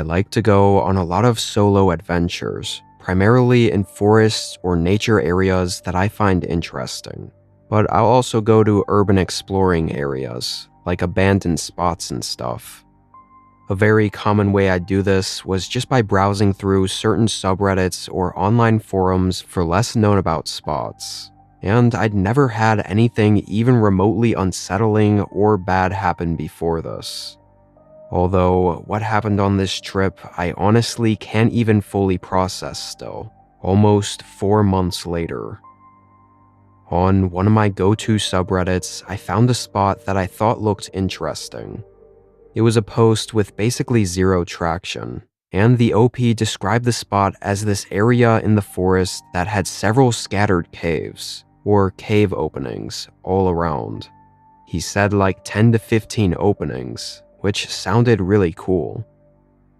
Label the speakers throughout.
Speaker 1: I like to go on a lot of solo adventures, primarily in forests or nature areas that I find interesting. But I'll also go to urban exploring areas, like abandoned spots and stuff. A very common way I do this was just by browsing through certain subreddits or online forums for less known about spots. And I'd never had anything even remotely unsettling or bad happen before this. Although, what happened on this trip, I honestly can't even fully process still, almost 4 months later. On one of my go-to subreddits, I found a spot that I thought looked interesting. It was a post with basically zero traction, and the OP described the spot as this area in the forest that had several scattered caves, or cave openings, all around. He said like 10 to 15 openings, which sounded really cool.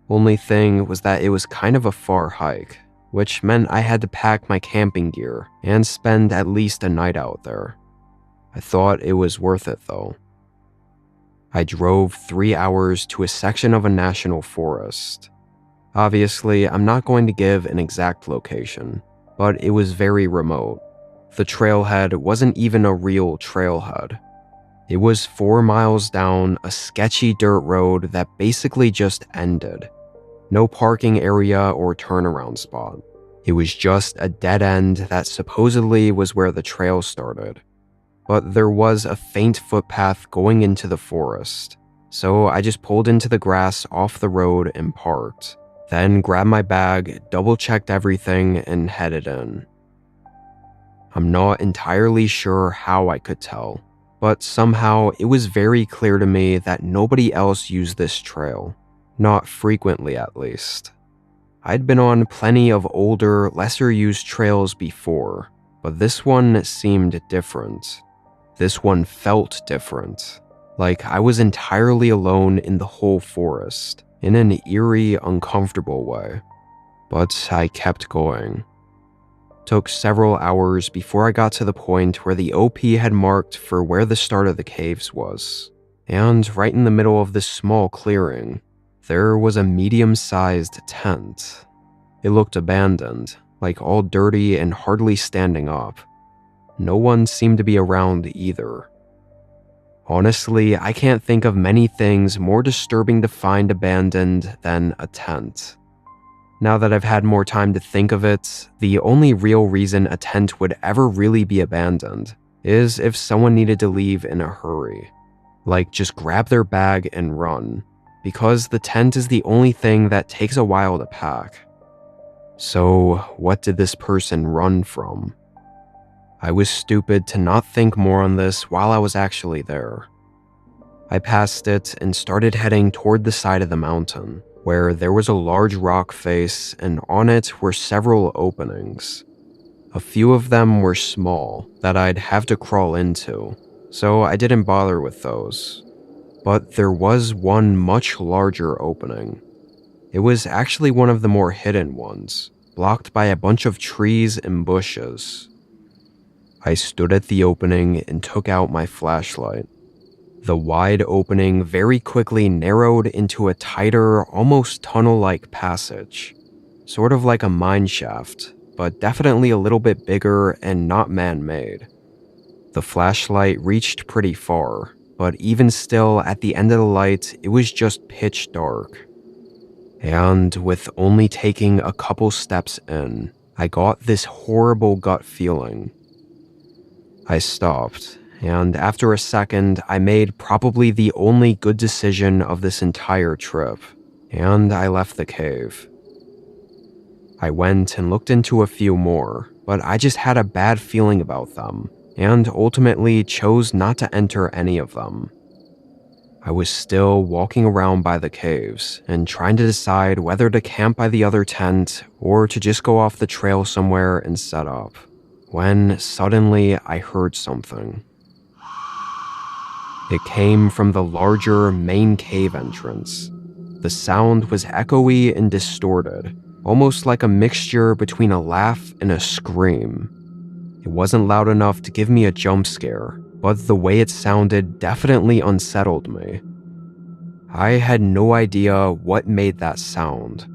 Speaker 1: Only thing was that it was kind of a far hike, which meant I had to pack my camping gear and spend at least a night out there. I thought it was worth it though. I drove 3 hours to a section of a national forest. Obviously, I'm not going to give an exact location, but it was very remote. The trailhead wasn't even a real trailhead. It was 4 miles down a sketchy dirt road that basically just ended. No parking area or turnaround spot. It was just a dead end that supposedly was where the trail started. But there was a faint footpath going into the forest, so I just pulled into the grass off the road and parked, then grabbed my bag, double-checked everything, and headed in. I'm not entirely sure how I could tell, but somehow it was very clear to me that nobody else used this trail, not frequently at least. I'd been on plenty of older, lesser-used trails before, but this one seemed different. This one felt different, like I was entirely alone in the whole forest, in an eerie, uncomfortable way. But I kept going. Took several hours before I got to the point where the OP had marked for where the start of the caves was. And right in the middle of this small clearing, there was a medium-sized tent. It looked abandoned, like all dirty and hardly standing up. No one seemed to be around either. Honestly, I can't think of many things more disturbing to find abandoned than a tent. Now that I've had more time to think of it, the only real reason a tent would ever really be abandoned is if someone needed to leave in a hurry. Like just grab their bag and run, because the tent is the only thing that takes a while to pack. So, what did this person run from? I was stupid to not think more on this while I was actually there. I passed it and started heading toward the side of the mountain, where there was a large rock face and on it were several openings. A few of them were small that I'd have to crawl into, so I didn't bother with those. But there was one much larger opening. It was actually one of the more hidden ones, blocked by a bunch of trees and bushes. I stood at the opening and took out my flashlight. The wide opening very quickly narrowed into a tighter, almost tunnel-like passage, sort of like a mine shaft, but definitely a little bit bigger and not man-made. The flashlight reached pretty far, but even still, at the end of the light, it was just pitch dark. And with only taking a couple steps in, I got this horrible gut feeling. I stopped, and after a second, I made probably the only good decision of this entire trip, and I left the cave. I went and looked into a few more, but I just had a bad feeling about them, and ultimately chose not to enter any of them. I was still walking around by the caves and trying to decide whether to camp by the other tent or to just go off the trail somewhere and set up, when suddenly I heard something. It came from the larger main cave entrance. The sound was echoey and distorted, almost like a mixture between a laugh and a scream. It wasn't loud enough to give me a jump scare, but the way it sounded definitely unsettled me. I had no idea what made that sound.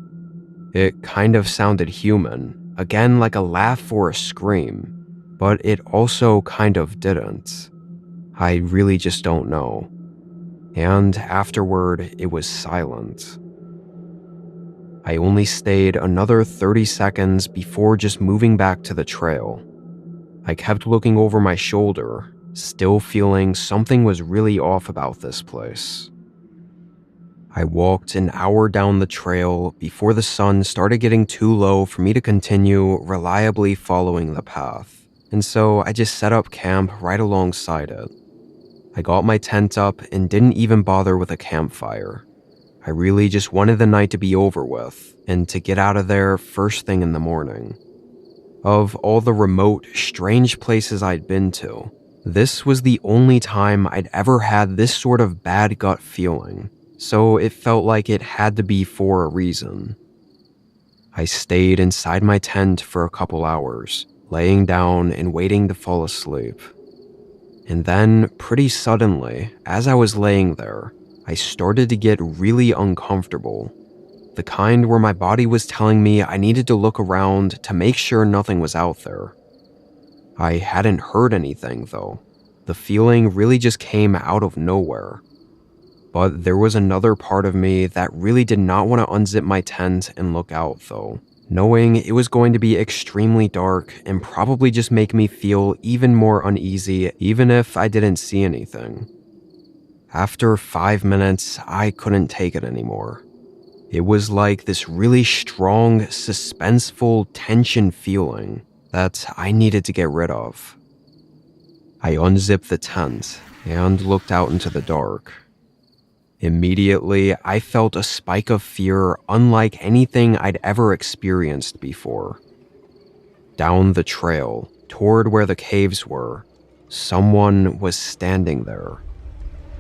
Speaker 1: It kind of sounded human, again like a laugh or a scream, but it also kind of didn't. I really just don't know. And afterward, it was silent. I only stayed another 30 seconds before just moving back to the trail. I kept looking over my shoulder, still feeling something was really off about this place. I walked an hour down the trail before the sun started getting too low for me to continue reliably following the path, and so I just set up camp right alongside it. I got my tent up and didn't even bother with a campfire. I really just wanted the night to be over with and to get out of there first thing in the morning. Of all the remote, strange places I'd been to, this was the only time I'd ever had this sort of bad gut feeling, so it felt like it had to be for a reason. I stayed inside my tent for a couple hours, laying down and waiting to fall asleep. And then, pretty suddenly, as I was laying there, I started to get really uncomfortable. The kind where my body was telling me I needed to look around to make sure nothing was out there. I hadn't heard anything, though. The feeling really just came out of nowhere. But there was another part of me that really did not want to unzip my tent and look out, though, knowing it was going to be extremely dark and probably just make me feel even more uneasy even if I didn't see anything. After 5 minutes, I couldn't take it anymore. It was like this really strong, suspenseful tension feeling that I needed to get rid of. I unzipped the tent and looked out into the dark. Immediately, I felt a spike of fear unlike anything I'd ever experienced before. Down the trail, toward where the caves were, someone was standing there.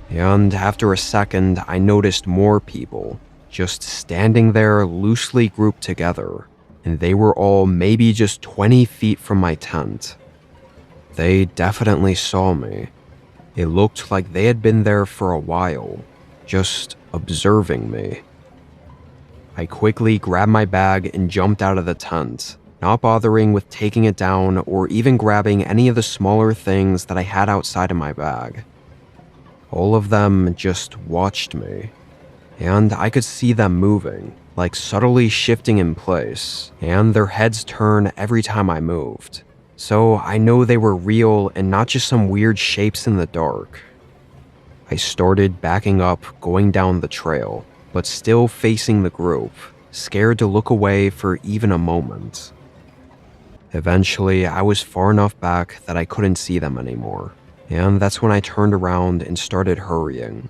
Speaker 1: And after a second, I noticed more people, just standing there loosely grouped together, and they were all maybe just 20 feet from my tent. They definitely saw me. It looked like they had been there for a while, just observing me. I quickly grabbed my bag and jumped out of the tent, not bothering with taking it down or even grabbing any of the smaller things that I had outside of my bag. All of them just watched me, and I could see them moving, like subtly shifting in place, and their heads turn every time I moved. So I know they were real and not just some weird shapes in the dark. I started backing up, going down the trail, but still facing the group, scared to look away for even a moment. Eventually, I was far enough back that I couldn't see them anymore, and that's when I turned around and started hurrying.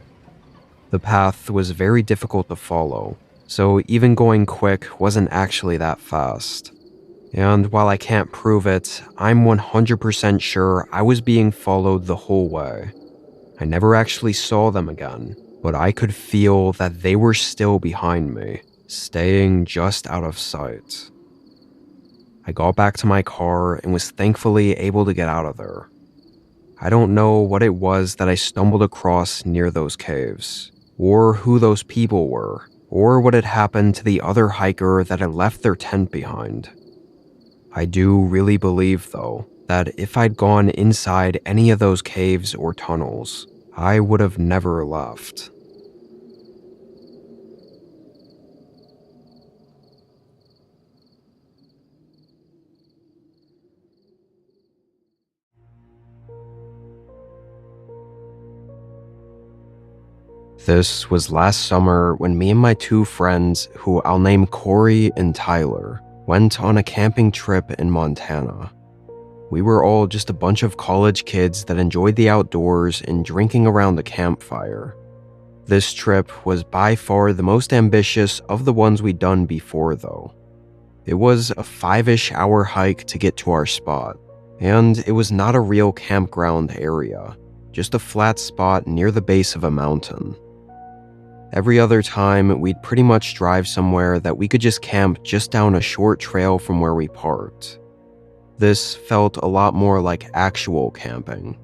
Speaker 1: The path was very difficult to follow, so even going quick wasn't actually that fast. And while I can't prove it, I'm 100% sure I was being followed the whole way. I never actually saw them again, but I could feel that they were still behind me, staying just out of sight. I got back to my car and was thankfully able to get out of there. I don't know what it was that I stumbled across near those caves, or who those people were, or what had happened to the other hiker that had left their tent behind. I do really believe, though, that if I'd gone inside any of those caves or tunnels, I would have never left. This was last summer when me and my two friends, who I'll name Corey and Tyler, went on a camping trip in Montana. We were all just a bunch of college kids that enjoyed the outdoors and drinking around a campfire. This trip was by far the most ambitious of the ones we'd done before, though. It was a 5-ish hour hike to get to our spot, and it was not a real campground area, just a flat spot near the base of a mountain. Every other time, we'd pretty much drive somewhere that we could just camp just down a short trail from where we parked. This felt a lot more like actual camping.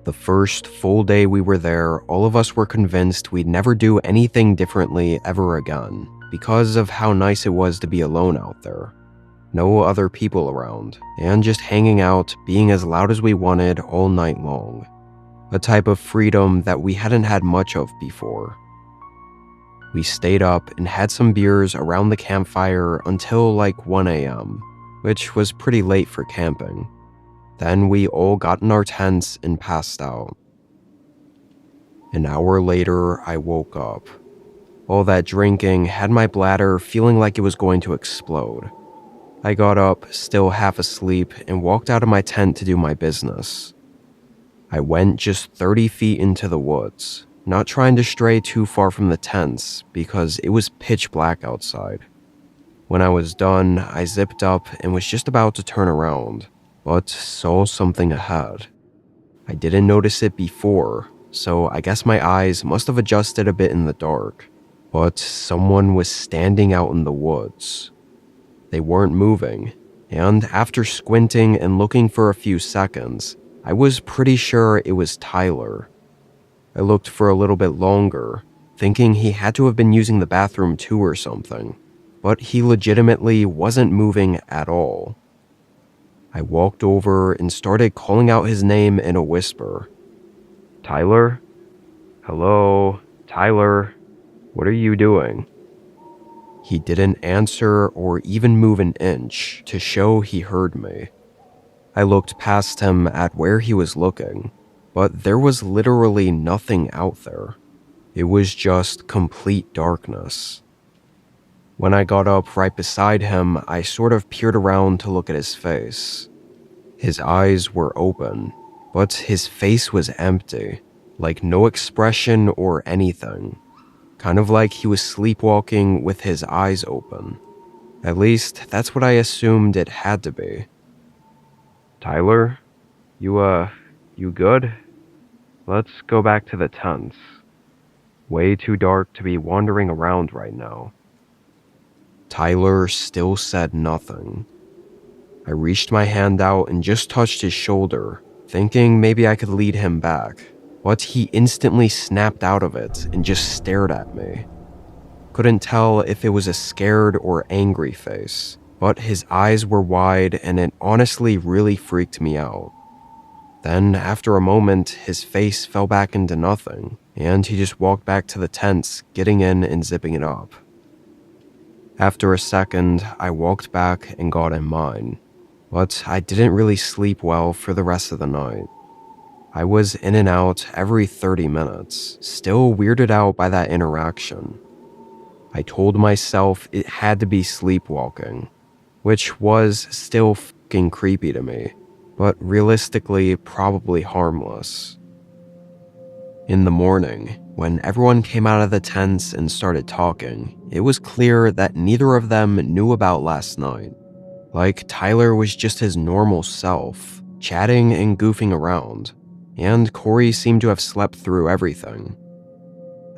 Speaker 1: The first full day we were there, all of us were convinced we'd never do anything differently ever again because of how nice it was to be alone out there. No other people around, and just hanging out, being as loud as we wanted all night long. A type of freedom that we hadn't had much of before. We stayed up and had some beers around the campfire until like 1 a.m., which was pretty late for camping. Then we all got in our tents and passed out. An hour later, I woke up. All that drinking had my bladder feeling like it was going to explode. I got up, still half asleep, and walked out of my tent to do my business. I went just 30 feet into the woods, not trying to stray too far from the tents because it was pitch black outside. When I was done, I zipped up and was just about to turn around, but saw something ahead. I didn't notice it before, so I guess my eyes must have adjusted a bit in the dark, but someone was standing out in the woods. They weren't moving, and after squinting and looking for a few seconds, I was pretty sure it was Tyler. I looked for a little bit longer, thinking he had to have been using the bathroom too or something, but he legitimately wasn't moving at all. I walked over and started calling out his name in a whisper. "Tyler? Hello? Tyler? What are you doing?" He didn't answer or even move an inch to show he heard me. I looked past him at where he was looking, but there was literally nothing out there. It was just complete darkness. When I got up right beside him, I sort of peered around to look at his face. His eyes were open, but his face was empty, like no expression or anything. Kind of like he was sleepwalking with his eyes open. At least, that's what I assumed it had to be. "Tyler? You good? Let's go back to the tents. Way too dark to be wandering around right now." Tyler still said nothing. I reached my hand out and just touched his shoulder, thinking maybe I could lead him back. But he instantly snapped out of it and just stared at me. Couldn't tell if it was a scared or angry face, but his eyes were wide and it honestly really freaked me out. Then, after a moment, his face fell back into nothing, and he just walked back to the tents, getting in and zipping it up. After a second, I walked back and got in mine, but I didn't really sleep well for the rest of the night. I was in and out every 30 minutes, still weirded out by that interaction. I told myself it had to be sleepwalking, which was still fucking creepy to me, but realistically probably harmless. In the morning, when everyone came out of the tents and started talking, it was clear that neither of them knew about last night. Like Tyler was just his normal self, chatting and goofing around, and Corey seemed to have slept through everything.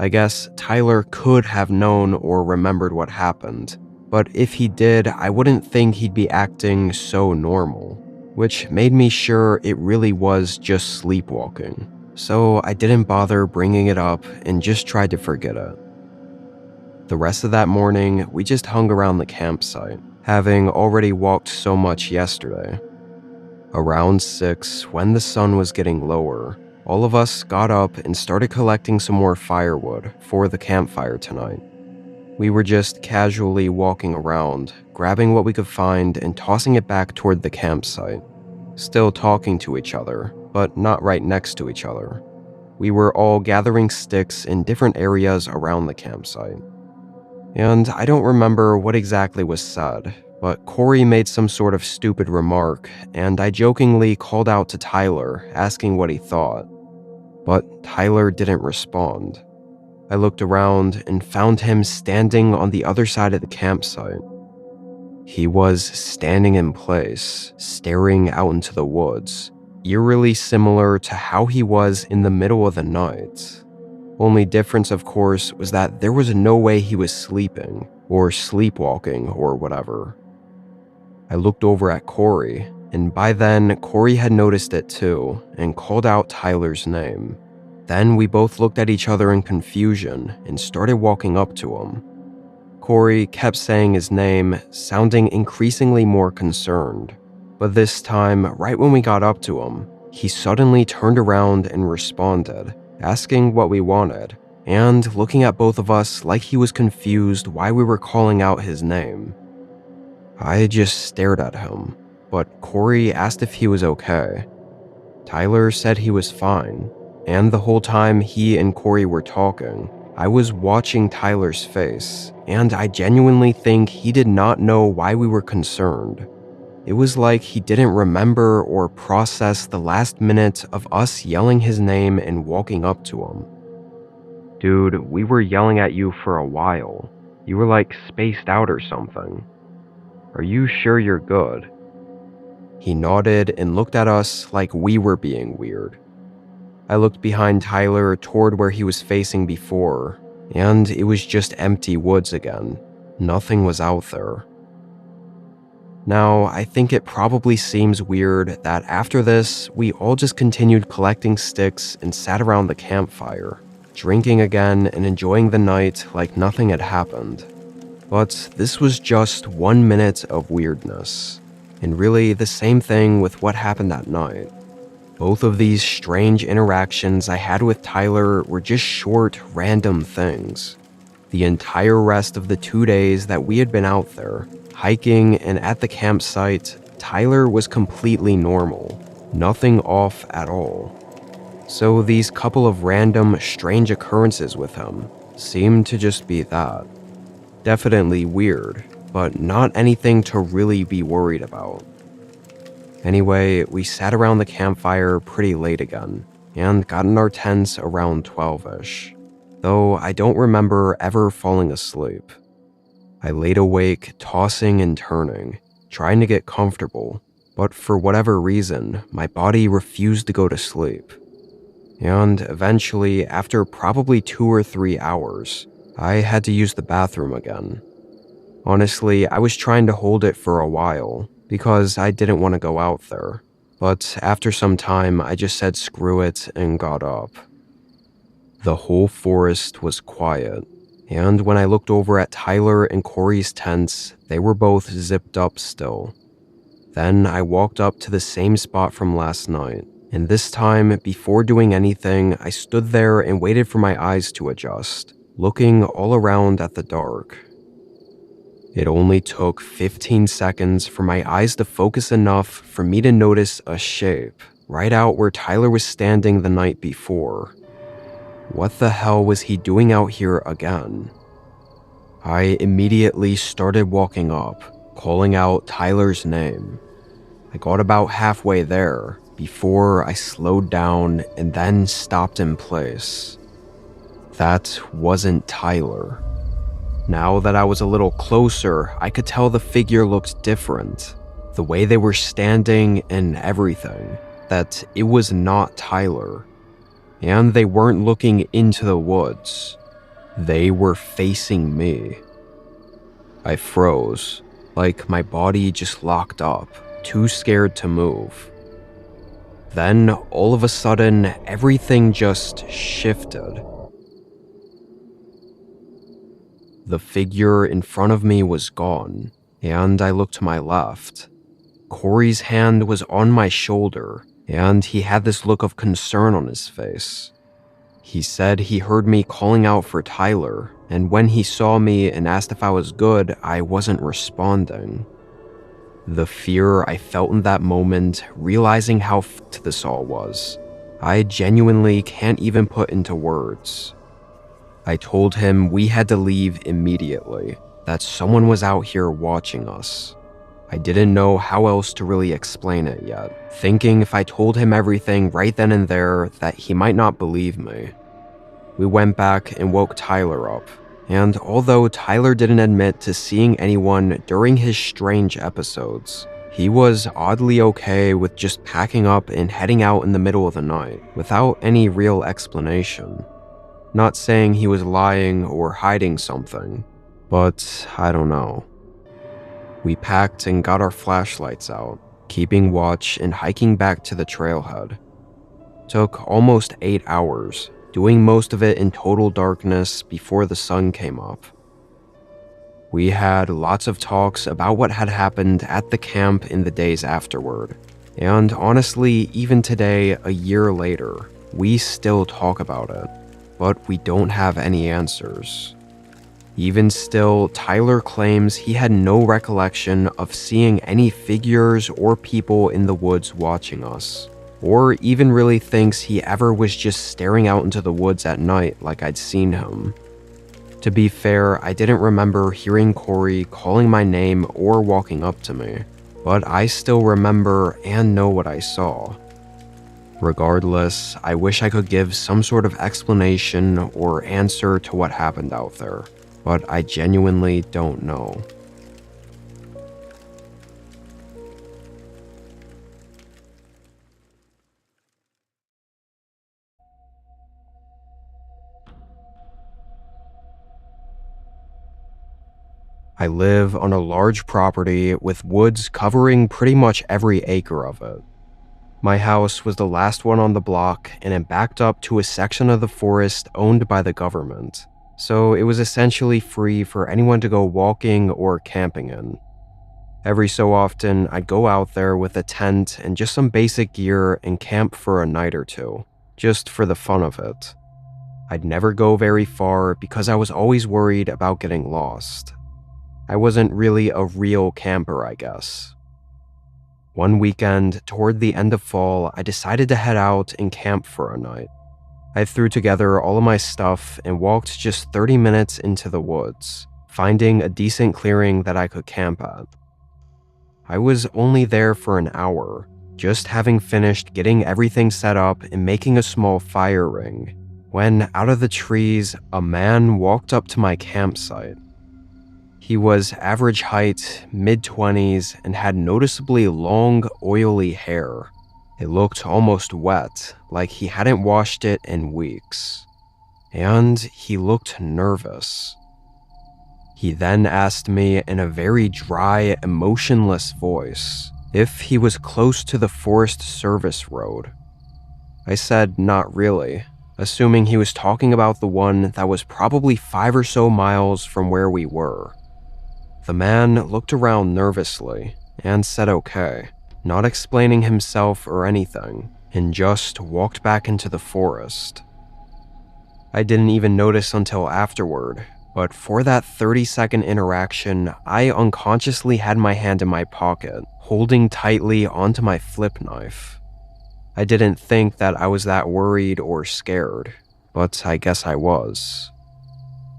Speaker 1: I guess Tyler could have known or remembered what happened, but if he did, I wouldn't think he'd be acting so normal, which made me sure it really was just sleepwalking. So I didn't bother bringing it up and just tried to forget it. The rest of that morning, we just hung around the campsite, having already walked so much yesterday. Around 6, when the sun was getting lower, all of us got up and started collecting some more firewood for the campfire tonight. We were just casually walking around, grabbing what we could find and tossing it back toward the campsite. Still talking to each other, but not right next to each other. We were all gathering sticks in different areas around the campsite. And I don't remember what exactly was said, but Corey made some sort of stupid remark, and I jokingly called out to Tyler, asking what he thought. But Tyler didn't respond. I looked around and found him standing on the other side of the campsite. He was standing in place, staring out into the woods, eerily similar to how he was in the middle of the night. Only difference, of course, was that there was no way he was sleeping, or sleepwalking, or whatever. I looked over at Corey, and by then, Corey had noticed it too and called out Tyler's name. Then we both looked at each other in confusion and started walking up to him. Corey kept saying his name, sounding increasingly more concerned. But this time, right when we got up to him, he suddenly turned around and responded, asking what we wanted, and looking at both of us like he was confused why we were calling out his name. I just stared at him, but Corey asked if he was okay. Tyler said he was fine, and the whole time he and Corey were talking, I was watching Tyler's face, and I genuinely think he did not know why we were concerned. It was like he didn't remember or process the last minute of us yelling his name and walking up to him. Dude, we were yelling at you for a while. You were like spaced out or something. Are you sure you're good? He nodded and looked at us like we were being weird. I looked behind Tyler toward where he was facing before, and it was just empty woods again. Nothing was out there. Now, I think it probably seems weird that after this, we all just continued collecting sticks and sat around the campfire, drinking again and enjoying the night like nothing had happened. But this was just 1 minute of weirdness, and really the same thing with what happened that night. Both of these strange interactions I had with Tyler were just short, random things. The entire rest of the 2 days that we had been out there, hiking and at the campsite, Tyler was completely normal, nothing off at all. So these couple of random, strange occurrences with him seemed to just be that. Definitely weird, but not anything to really be worried about. Anyway, we sat around the campfire pretty late again, and got in our tents around 12-ish, though I don't remember ever falling asleep. I laid awake, tossing and turning, trying to get comfortable, but for whatever reason, my body refused to go to sleep. And eventually, after probably 2 or 3 hours, I had to use the bathroom again. Honestly, I was trying to hold it for a while, because I didn't want to go out there, but after some time, I just said screw it and got up. The whole forest was quiet, and when I looked over at Tyler and Corey's tents, they were both zipped up still. Then I walked up to the same spot from last night, and this time, before doing anything, I stood there and waited for my eyes to adjust, looking all around at the dark. It only took 15 seconds for my eyes to focus enough for me to notice a shape right out where Tyler was standing the night before. What the hell was he doing out here again? I immediately started walking up, calling out Tyler's name. I got about halfway there before I slowed down and then stopped in place. That wasn't Tyler. Now that I was a little closer, I could tell the figure looked different. The way they were standing and everything. That it was not Tyler. And they weren't looking into the woods. They were facing me. I froze, like my body just locked up, too scared to move. Then, all of a sudden, everything just shifted. The figure in front of me was gone, and I looked to my left. Corey's hand was on my shoulder, and he had this look of concern on his face. He said he heard me calling out for Tyler, and when he saw me and asked if I was good, I wasn't responding. The fear I felt in that moment, realizing how f***ed this all was, I genuinely can't even put into words. I told him we had to leave immediately, that someone was out here watching us. I didn't know how else to really explain it yet, thinking if I told him everything right then and there that he might not believe me. We went back and woke Tyler up, and although Tyler didn't admit to seeing anyone during his strange episodes, he was oddly okay with just packing up and heading out in the middle of the night without any real explanation. Not saying he was lying or hiding something, but I don't know. We packed and got our flashlights out, keeping watch and hiking back to the trailhead. Took almost 8 hours, doing most of it in total darkness before the sun came up. We had lots of talks about what had happened at the camp in the days afterward, and honestly, even today, a year later, we still talk about it, but we don't have any answers. Even still, Tyler claims he had no recollection of seeing any figures or people in the woods watching us, or even really thinks he ever was just staring out into the woods at night like I'd seen him. To be fair, I didn't remember hearing Corey calling my name or walking up to me, but I still remember and know what I saw. Regardless, I wish I could give some sort of explanation or answer to what happened out there, but I genuinely don't know. I live on a large property with woods covering pretty much every acre of it. My house was the last one on the block, and it backed up to a section of the forest owned by the government, so it was essentially free for anyone to go walking or camping in. Every so often, I'd go out there with a tent and just some basic gear and camp for a night or two, just for the fun of it. I'd never go very far because I was always worried about getting lost. I wasn't really a real camper, I guess. One weekend, toward the end of fall, I decided to head out and camp for a night. I threw together all of my stuff and walked just 30 minutes into the woods, finding a decent clearing that I could camp at. I was only there for an hour, just having finished getting everything set up and making a small fire ring, when out of the trees, a man walked up to my campsite. He was average height, mid-20s, and had noticeably long, oily hair. It looked almost wet, like he hadn't washed it in weeks. And he looked nervous. He then asked me in a very dry, emotionless voice if he was close to the Forest Service road. I said not really, assuming he was talking about the one that was probably 5 or so miles from where we were. The man looked around nervously and said okay, not explaining himself or anything, and just walked back into the forest. I didn't even notice until afterward, but for that 30-second interaction, I unconsciously had my hand in my pocket, holding tightly onto my flip knife. I didn't think that I was that worried or scared, but I guess I was.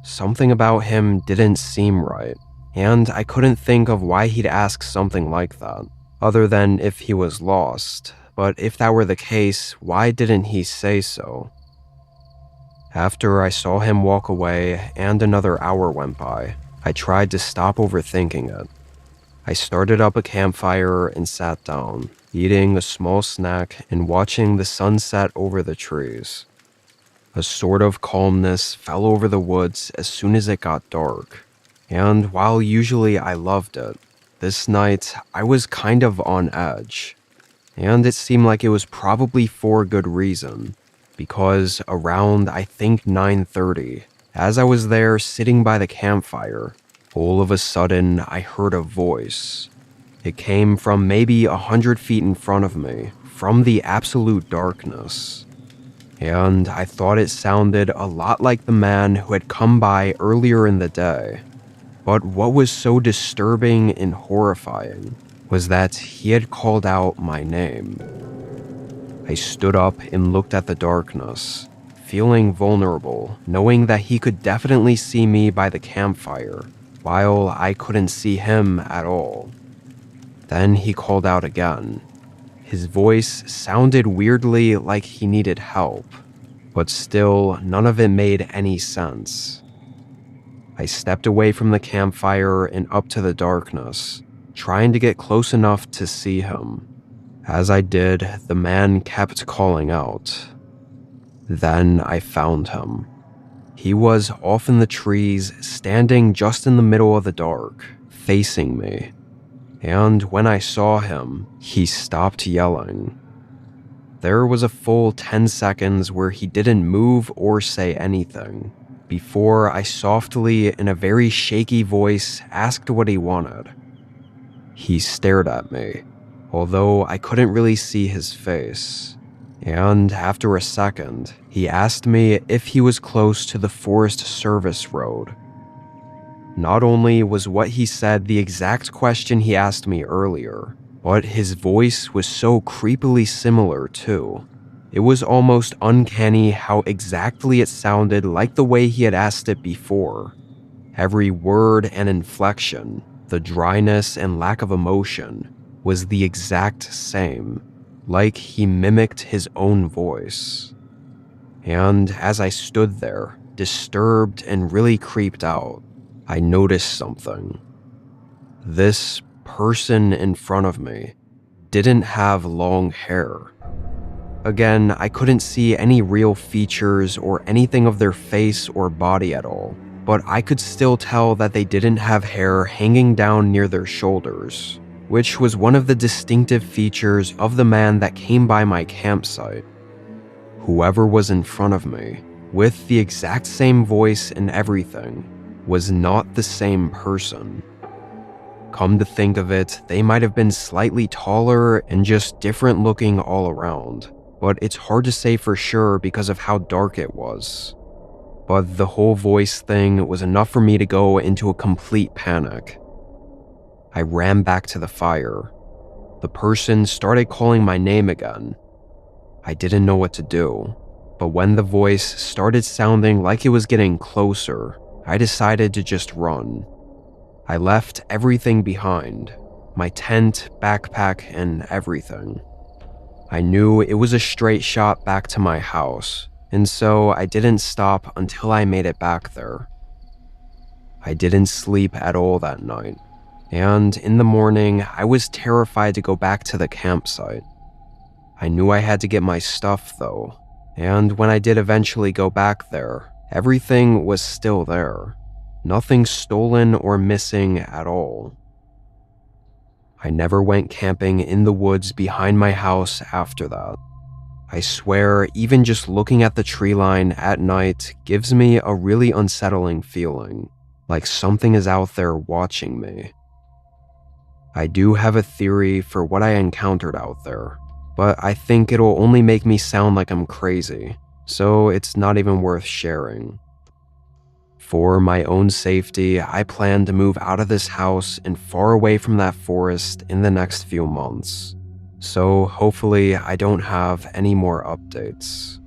Speaker 1: Something about him didn't seem right, and I couldn't think of why he'd ask something like that, other than if he was lost. But if that were the case, why didn't he say so? After I saw him walk away and another hour went by, I tried to stop overthinking it. I started up a campfire and sat down, eating a small snack and watching the sunset over the trees. A sort of calmness fell over the woods as soon as it got dark. And while usually I loved it, this night I was kind of on edge. And it seemed like it was probably for good reason, because around I think 9:30, as I was there sitting by the campfire, all of a sudden I heard a voice. It came from maybe 100 feet in front of me, from the absolute darkness. And I thought it sounded a lot like the man who had come by earlier in the day. But what was so disturbing and horrifying was that he had called out my name. I stood up and looked at the darkness, feeling vulnerable, knowing that he could definitely see me by the campfire, while I couldn't see him at all. Then he called out again. His voice sounded weirdly like he needed help, but still none of it made any sense. I stepped away from the campfire and up to the darkness, trying to get close enough to see him. As I did, the man kept calling out. Then I found him. He was off in the trees, standing just in the middle of the dark, facing me. And when I saw him, he stopped yelling. There was a full 10 seconds where he didn't move or say anything, before I softly, in a very shaky voice, asked what he wanted. He stared at me, although I couldn't really see his face. And after a second, he asked me if he was close to the Forest Service Road. Not only was what he said the exact question he asked me earlier, but his voice was so creepily similar too. It was almost uncanny how exactly it sounded like the way he had asked it before. Every word and inflection, the dryness and lack of emotion, was the exact same, like he mimicked his own voice. And as I stood there, disturbed and really creeped out, I noticed something. This person in front of me didn't have long hair. Again, I couldn't see any real features or anything of their face or body at all, but I could still tell that they didn't have hair hanging down near their shoulders, which was one of the distinctive features of the man that came by my campsite. Whoever was in front of me, with the exact same voice and everything, was not the same person. Come to think of it, they might have been slightly taller and just different looking all around, but it's hard to say for sure because of how dark it was. But the whole voice thing was enough for me to go into a complete panic. I ran back to the fire. The person started calling my name again. I didn't know what to do, but when the voice started sounding like it was getting closer, I decided to just run. I left everything behind, my tent, backpack, and everything. I knew it was a straight shot back to my house, and so I didn't stop until I made it back there. I didn't sleep at all that night, and in the morning, I was terrified to go back to the campsite. I knew I had to get my stuff though, and when I did eventually go back there, everything was still there. Nothing stolen or missing at all. I never went camping in the woods behind my house after that. I swear, even just looking at the tree line at night gives me a really unsettling feeling, like something is out there watching me. I do have a theory for what I encountered out there, but I think it'll only make me sound like I'm crazy, so it's not even worth sharing. For my own safety, I plan to move out of this house and far away from that forest in the next few months. So hopefully I don't have any more updates.